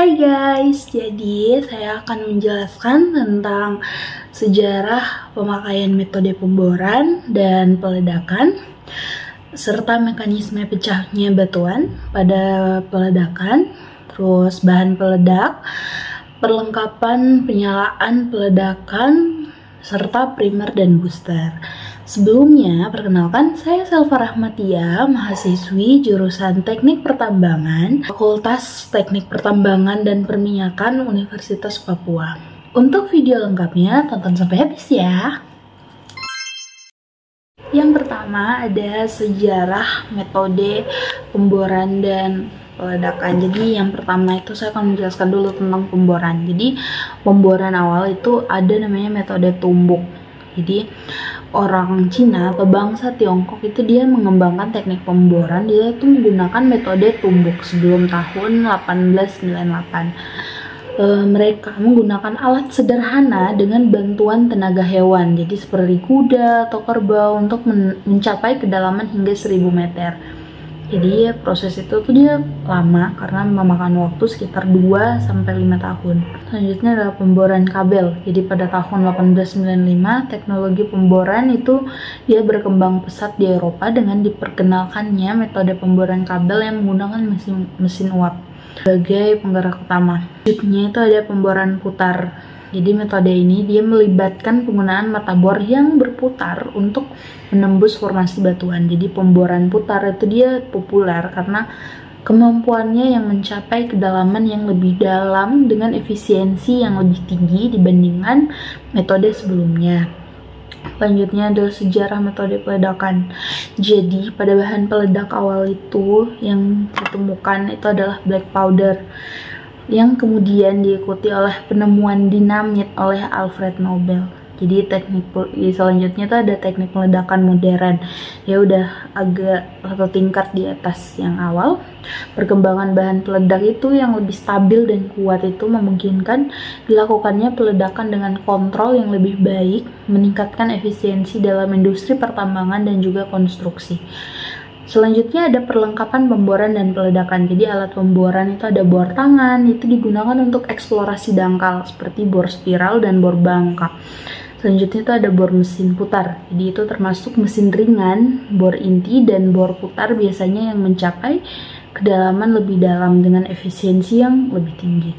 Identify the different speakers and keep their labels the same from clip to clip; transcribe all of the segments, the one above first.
Speaker 1: Hai guys, jadi saya akan menjelaskan tentang sejarah pemakaian metode pemboran dan peledakan serta mekanisme pecahnya batuan pada peledakan, terus bahan peledak, perlengkapan penyalaan peledakan, serta primer dan booster. Sebelumnya, perkenalkan, saya Selva Rahmatia, mahasiswi jurusan Teknik Pertambangan, Fakultas Teknik Pertambangan dan Perminyakan Universitas Papua. Untuk video lengkapnya, tonton sampai habis ya. Yang pertama ada sejarah metode pemboran dan peledakan. Jadi yang pertama itu saya akan menjelaskan dulu tentang pemboran. Jadi pemboran awal itu ada namanya metode tumbuk. Jadi orang Cina atau bangsa Tiongkok itu dia mengembangkan teknik pemboran, dia itu menggunakan metode tumbuk sebelum tahun 1898. Mereka menggunakan alat sederhana dengan bantuan tenaga hewan, jadi seperti kuda atau kerbau untuk mencapai kedalaman hingga 1000 meter. Jadi proses itu tuh dia lama karena memakan waktu sekitar 2-5 tahun. Selanjutnya adalah pemboran kabel. Jadi pada tahun 1895 teknologi pemboran itu dia berkembang pesat di Eropa dengan diperkenalkannya metode pemboran kabel yang menggunakan mesin uap sebagai penggerak utama. Selanjutnya itu ada pemboran putar. Jadi metode ini dia melibatkan penggunaan mata bor yang berputar untuk menembus formasi batuan. Jadi pemboran putar itu dia populer karena kemampuannya yang mencapai kedalaman yang lebih dalam dengan efisiensi yang lebih tinggi dibandingkan metode sebelumnya. Selanjutnya adalah sejarah metode peledakan. Jadi pada bahan peledak awal itu yang ditemukan itu adalah black powder, yang kemudian diikuti oleh penemuan dinamit oleh Alfred Nobel. Jadi selanjutnya itu ada teknik peledakan modern, ya udah agak satu tingkat di atas yang awal. Perkembangan bahan peledak itu yang lebih stabil dan kuat itu memungkinkan dilakukannya peledakan dengan kontrol yang lebih baik, meningkatkan efisiensi dalam industri pertambangan dan juga konstruksi. Selanjutnya ada perlengkapan pemboran dan peledakan. Jadi alat pemboran itu ada bor tangan, itu digunakan untuk eksplorasi dangkal seperti bor spiral dan bor bangka. Selanjutnya itu ada bor mesin putar. Jadi itu termasuk mesin ringan, bor inti dan bor putar biasanya yang mencapai kedalaman lebih dalam dengan efisiensi yang lebih tinggi.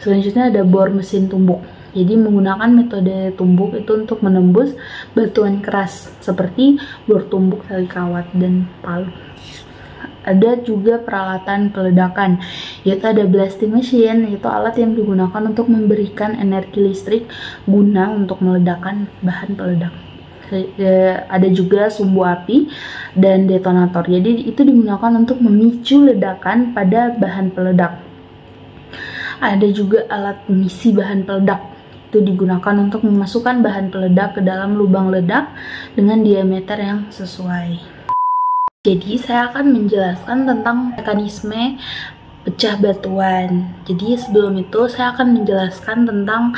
Speaker 1: Selanjutnya ada bor mesin tumbuk. Jadi menggunakan metode tumbuk itu untuk menembus batuan keras seperti bor tumbuk tali kawat dan palu. Ada juga peralatan peledakan, yaitu ada blasting machine, yaitu alat yang digunakan untuk memberikan energi listrik guna untuk meledakkan bahan peledak. Ada juga sumbu api dan detonator. Jadi itu digunakan untuk memicu ledakan pada bahan peledak. Ada juga alat pengisi bahan peledak. Itu digunakan untuk memasukkan bahan peledak ke dalam lubang ledak dengan diameter yang sesuai. Jadi saya akan menjelaskan tentang mekanisme pecah batuan. Jadi sebelum itu saya akan menjelaskan tentang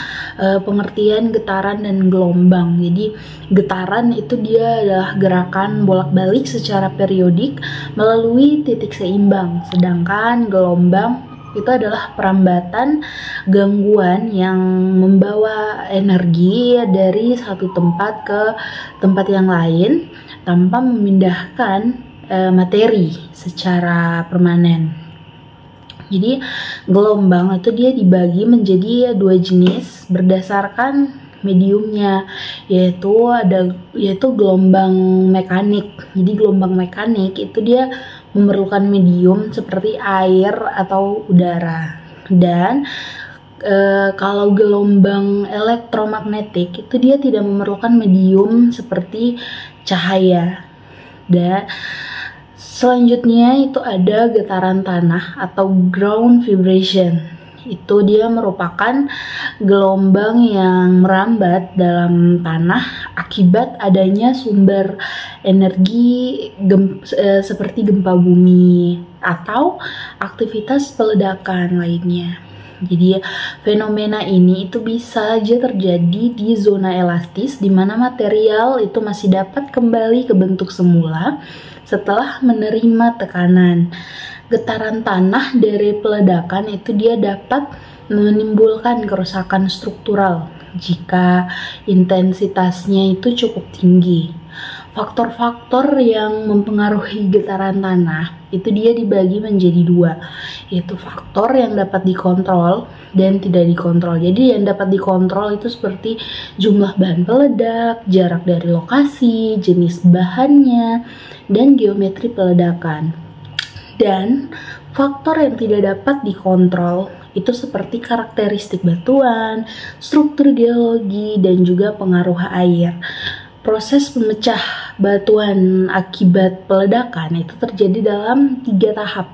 Speaker 1: pengertian getaran dan gelombang. Jadi getaran itu dia adalah gerakan bolak-balik secara periodik melalui titik seimbang. Sedangkan gelombang itu adalah perambatan gangguan yang membawa energi dari satu tempat ke tempat yang lain tanpa memindahkan materi secara permanen. Jadi gelombang itu dia dibagi menjadi dua jenis berdasarkan mediumnya, yaitu gelombang mekanik. Jadi gelombang mekanik itu dia memerlukan medium seperti air atau udara. Dan kalau gelombang elektromagnetik itu dia tidak memerlukan medium seperti cahaya. Dan selanjutnya itu ada getaran tanah atau ground vibration. Itu dia merupakan gelombang yang merambat dalam tanah akibat adanya sumber energi seperti gempa bumi atau aktivitas peledakan lainnya. Jadi fenomena ini itu bisa aja terjadi di zona elastis di mana material itu masih dapat kembali ke bentuk semula setelah menerima tekanan. Getaran tanah dari peledakan itu dia dapat menimbulkan kerusakan struktural jika intensitasnya itu cukup tinggi. Faktor-faktor yang mempengaruhi getaran tanah itu dia dibagi menjadi dua, yaitu faktor yang dapat dikontrol dan tidak dikontrol. Jadi yang dapat dikontrol itu seperti jumlah bahan peledak, jarak dari lokasi, jenis bahannya, dan geometri peledakan. Dan faktor yang tidak dapat dikontrol itu seperti karakteristik batuan, struktur geologi, dan juga pengaruh air. Proses pemecah batuan akibat peledakan itu terjadi dalam 3 tahap.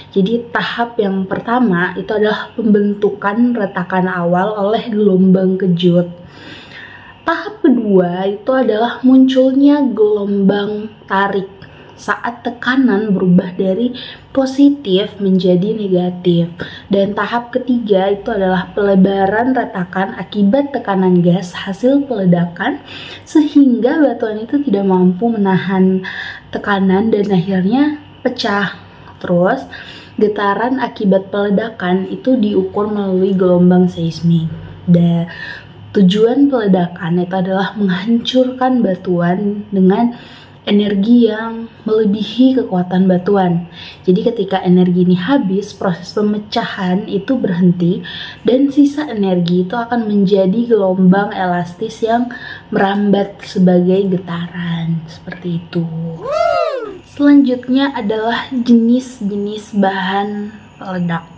Speaker 1: Jadi tahap yang pertama itu adalah pembentukan retakan awal oleh gelombang kejut. Tahap kedua itu adalah munculnya gelombang tarik saat tekanan berubah dari positif menjadi negatif. Dan tahap ketiga itu adalah pelebaran retakan akibat tekanan gas hasil peledakan sehingga batuan itu tidak mampu menahan tekanan dan akhirnya pecah. Terus getaran akibat peledakan itu diukur melalui gelombang seismik. Dan tujuan peledakan itu adalah menghancurkan batuan dengan energi yang melebihi kekuatan batuan. Jadi ketika energi ini habis, proses pemecahan itu berhenti dan sisa energi itu akan menjadi gelombang elastis yang merambat sebagai getaran. Seperti itu. Selanjutnya adalah jenis-jenis bahan peledak.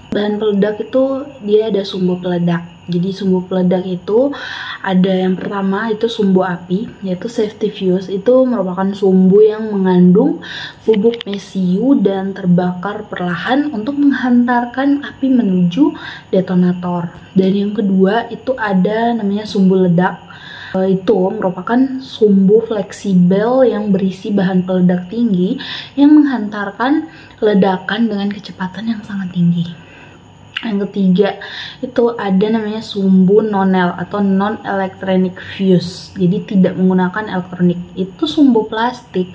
Speaker 1: Bahan peledak itu dia ada sumbu peledak. Jadi sumbu peledak itu ada yang pertama itu sumbu api, yaitu safety fuse. Itu merupakan sumbu yang mengandung bubuk mesiu dan terbakar perlahan untuk menghantarkan api menuju detonator. Dan yang kedua itu ada namanya sumbu ledak. Itu merupakan sumbu fleksibel yang berisi bahan peledak tinggi yang menghantarkan ledakan dengan kecepatan yang sangat tinggi. Yang ketiga itu ada namanya sumbu nonel atau non electronic fuse. Jadi tidak menggunakan elektronik. Itu sumbu plastik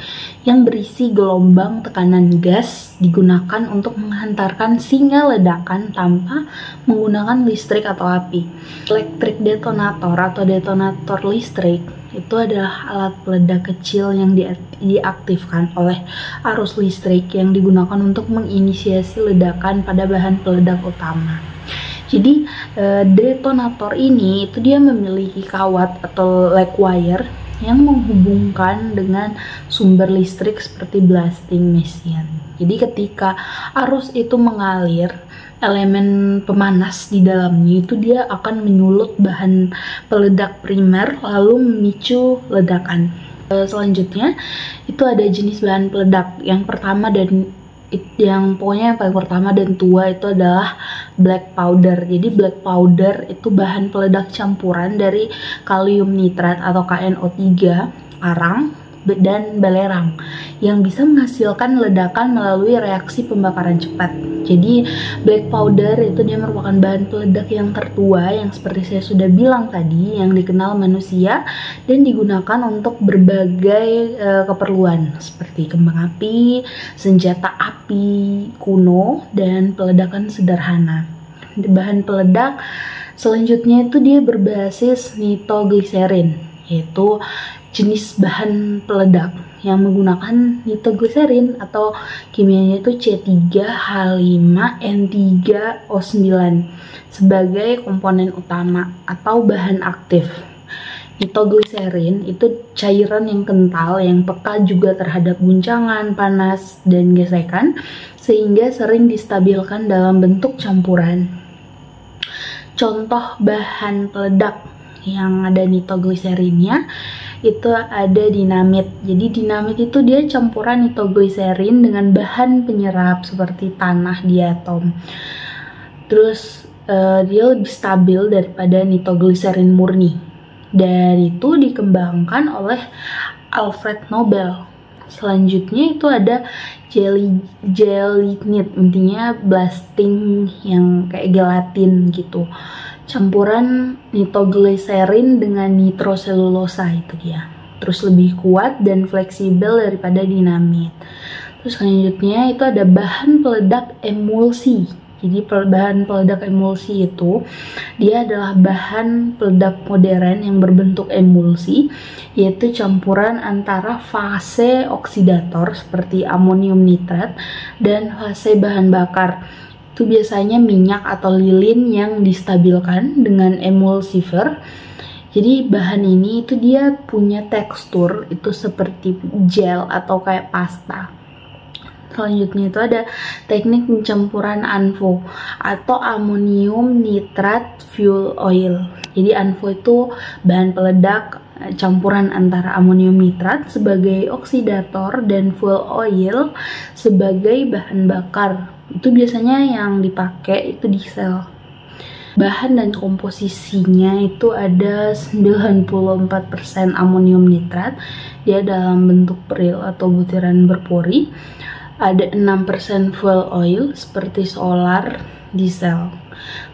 Speaker 1: yang berisi gelombang tekanan gas digunakan untuk menghantarkan sinyal ledakan tanpa menggunakan listrik atau api. Electric detonator atau detonator listrik itu adalah alat peledak kecil yang diaktifkan oleh arus listrik yang digunakan untuk menginisiasi ledakan pada bahan peledak utama. Jadi detonator ini itu dia memiliki kawat atau lag wire yang menghubungkan dengan sumber listrik seperti blasting machine. Jadi ketika arus itu mengalir, elemen pemanas di dalamnya itu dia akan menyulut bahan peledak primer lalu memicu ledakan. Selanjutnya itu ada jenis bahan peledak. Yang pertama dan yang paling pertama dan tua itu adalah black powder. Jadi black powder itu bahan peledak campuran dari kalium nitrat atau KNO3, arang, dan belerang yang bisa menghasilkan ledakan melalui reaksi pembakaran cepat. Jadi black powder itu dia merupakan bahan peledak yang tertua yang seperti saya sudah bilang tadi, yang dikenal manusia dan digunakan untuk berbagai keperluan seperti kembang api, senjata api kuno, dan peledakan sederhana. Bahan peledak selanjutnya itu dia berbasis nitrogliserin, yaitu jenis bahan peledak yang menggunakan nitrogliserin atau kimianya itu C3H5N3O9 sebagai komponen utama atau bahan aktif. Nitrogliserin itu cairan yang kental yang peka juga terhadap guncangan, panas, dan gesekan sehingga sering distabilkan dalam bentuk campuran. Contoh bahan peledak yang ada nitrogliserinnya itu ada dinamit. Jadi dinamit itu dia campuran nitrogliserin dengan bahan penyerap seperti tanah di atom. Terus dia lebih stabil daripada nitrogliserin murni. Dan itu dikembangkan oleh Alfred Nobel. Selanjutnya itu ada gelignit, intinya blasting yang kayak gelatin gitu. Campuran nitrogliserin dengan nitroselulosa itu dia. Terus lebih kuat dan fleksibel daripada dinamit. Terus selanjutnya itu ada bahan peledak emulsi. Jadi bahan peledak emulsi itu dia adalah bahan peledak modern yang berbentuk emulsi, yaitu campuran antara fase oksidator seperti amonium nitrat dan fase bahan bakar. Itu biasanya minyak atau lilin yang distabilkan dengan emulsifer. Jadi bahan ini itu dia punya tekstur itu seperti gel atau kayak pasta. Selanjutnya itu ada teknik pencampuran ANFO atau amonium nitrat fuel oil. Jadi ANFO itu bahan peledak campuran antara amonium nitrat sebagai oksidator dan fuel oil sebagai bahan bakar. Itu biasanya yang dipakai itu diesel. Bahan dan komposisinya itu ada 94% amonium nitrat, dia dalam bentuk peril atau butiran berpori. Ada 6% fuel oil seperti solar, diesel.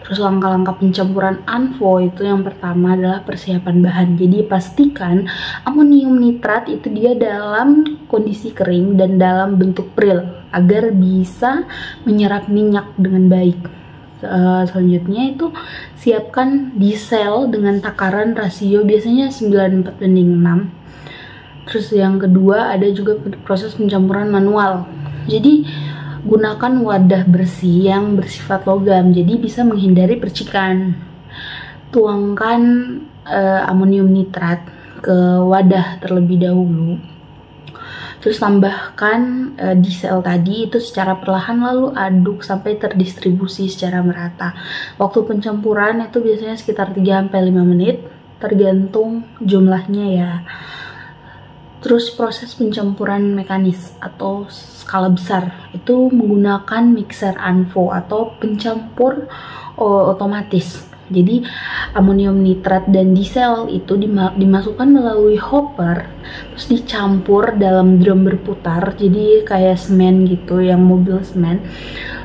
Speaker 1: Terus langkah-langkah pencampuran ANFO itu yang pertama adalah persiapan bahan. Jadi pastikan amonium nitrat itu dia dalam kondisi kering dan dalam bentuk peril agar bisa menyerap minyak dengan baik. Selanjutnya itu siapkan diesel dengan takaran rasio biasanya 94:6. Terus yang kedua ada juga proses pencampuran manual. Jadi gunakan wadah bersih yang bersifat logam, jadi bisa menghindari percikan. Tuangkan amonium nitrat ke wadah terlebih dahulu. Terus tambahkan diesel tadi itu secara perlahan, lalu aduk sampai terdistribusi secara merata. Waktu pencampuran itu biasanya sekitar 3-5 menit, tergantung jumlahnya ya. Terus proses pencampuran mekanis atau skala besar itu menggunakan mixer ANFO atau pencampur otomatis. Jadi amonium nitrat dan diesel itu dimasukkan melalui hopper, terus dicampur dalam drum berputar, jadi kayak semen gitu, yang mobil semen.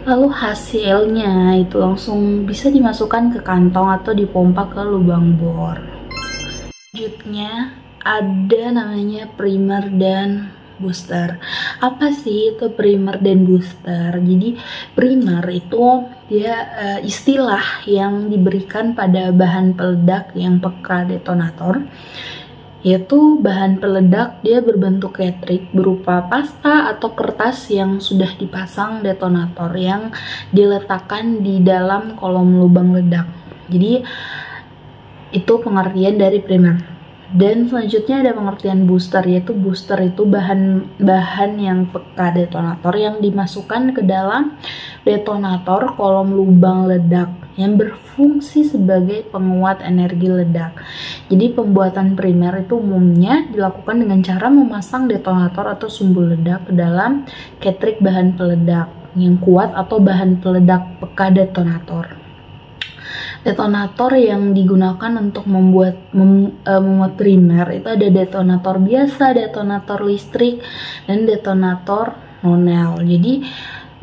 Speaker 1: Lalu hasilnya itu langsung bisa dimasukkan ke kantong atau dipompa ke lubang bor. Selanjutnya ada namanya primer dan booster. Apa sih itu primer dan booster? Jadi primer itu dia istilah yang diberikan pada bahan peledak yang peka detonator, yaitu bahan peledak dia berbentuk ketrik berupa pasta atau kertas yang sudah dipasang detonator yang diletakkan di dalam kolom lubang ledak. Jadi itu pengertian dari primer. Dan selanjutnya ada pengertian booster, yaitu booster itu bahan yang peka detonator yang dimasukkan ke dalam detonator kolom lubang ledak yang berfungsi sebagai penguat energi ledak. Jadi pembuatan primer itu umumnya dilakukan dengan cara memasang detonator atau sumbu ledak ke dalam ketrik bahan peledak yang kuat atau bahan peledak peka detonator. Detonator yang digunakan untuk membuat primer itu ada detonator biasa, detonator listrik, dan detonator nonel. Jadi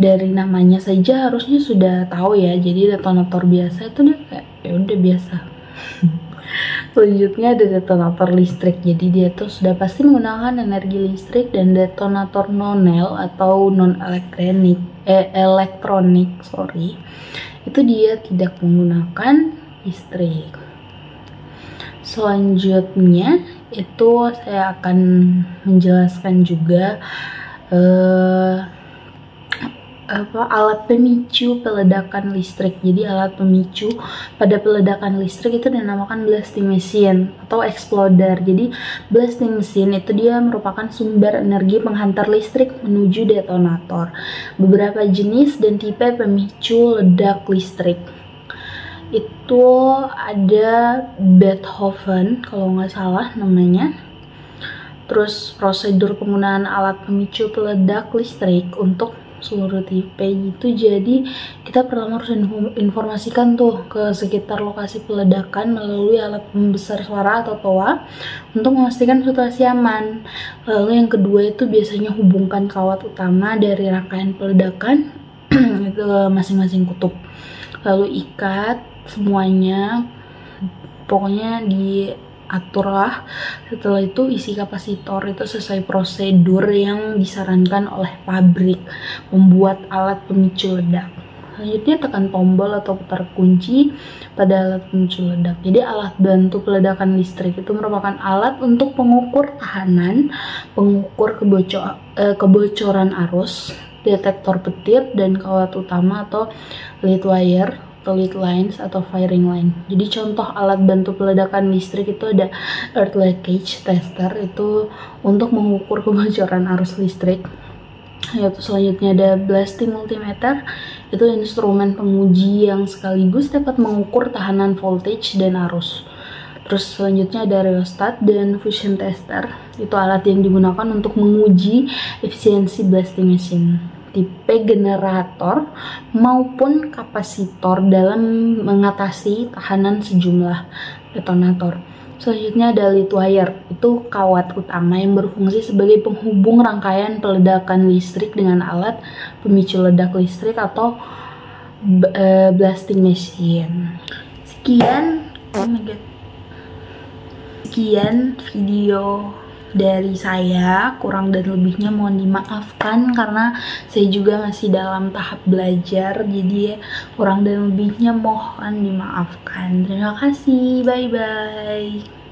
Speaker 1: dari namanya saja harusnya sudah tahu ya. Jadi detonator biasa itu dia kayak ya udah biasa. Selanjutnya ada detonator listrik. Jadi dia tuh sudah pasti menggunakan energi listrik, dan detonator nonel atau non elektronik, itu dia tidak menggunakan listrik. Selanjutnya itu saya akan menjelaskan juga alat pemicu peledakan listrik. Jadi alat pemicu pada peledakan listrik itu dinamakan blasting machine atau exploder. Jadi blasting machine itu dia merupakan sumber energi penghantar listrik menuju detonator. Beberapa jenis dan tipe pemicu ledak listrik itu ada Beethoven kalau nggak salah namanya. Terus prosedur penggunaan alat pemicu peledak listrik untuk seluruh tipe itu, jadi kita pertama harus informasikan tuh ke sekitar lokasi peledakan melalui alat pembesar suara atau TOA untuk memastikan situasi aman. Lalu yang kedua itu biasanya hubungkan kawat utama dari rangkaian peledakan itu masing-masing kutub, lalu ikat semuanya, pokoknya atur lah. Setelah itu isi kapasitor itu sesuai prosedur yang disarankan oleh pabrik membuat alat pemicu ledak. Selanjutnya tekan tombol atau putar kunci pada alat pemicu ledak. Jadi alat bantu peledakan listrik itu merupakan alat untuk pengukur tahanan, pengukur kebocoran arus, detektor petir, dan kawat utama atau lead wire, lead lines atau firing line. Jadi contoh alat bantu peledakan listrik itu ada earth leakage tester, itu untuk mengukur kebocoran arus listrik. Yaitu selanjutnya ada blasting multimeter, itu instrumen penguji yang sekaligus dapat mengukur tahanan voltage dan arus. Terus selanjutnya ada rheostat dan fusion tester, itu alat yang digunakan untuk menguji efisiensi blasting machine, tipe generator maupun kapasitor dalam mengatasi tahanan sejumlah detonator. Selanjutnya ada lead wire, itu kawat utama yang berfungsi sebagai penghubung rangkaian peledakan listrik dengan alat pemicu ledak listrik atau blasting machine. Sekian, sekian video dari saya, kurang dan lebihnya mohon dimaafkan karena saya juga masih dalam tahap belajar, jadi kurang dan lebihnya mohon dimaafkan. Terima kasih, bye bye.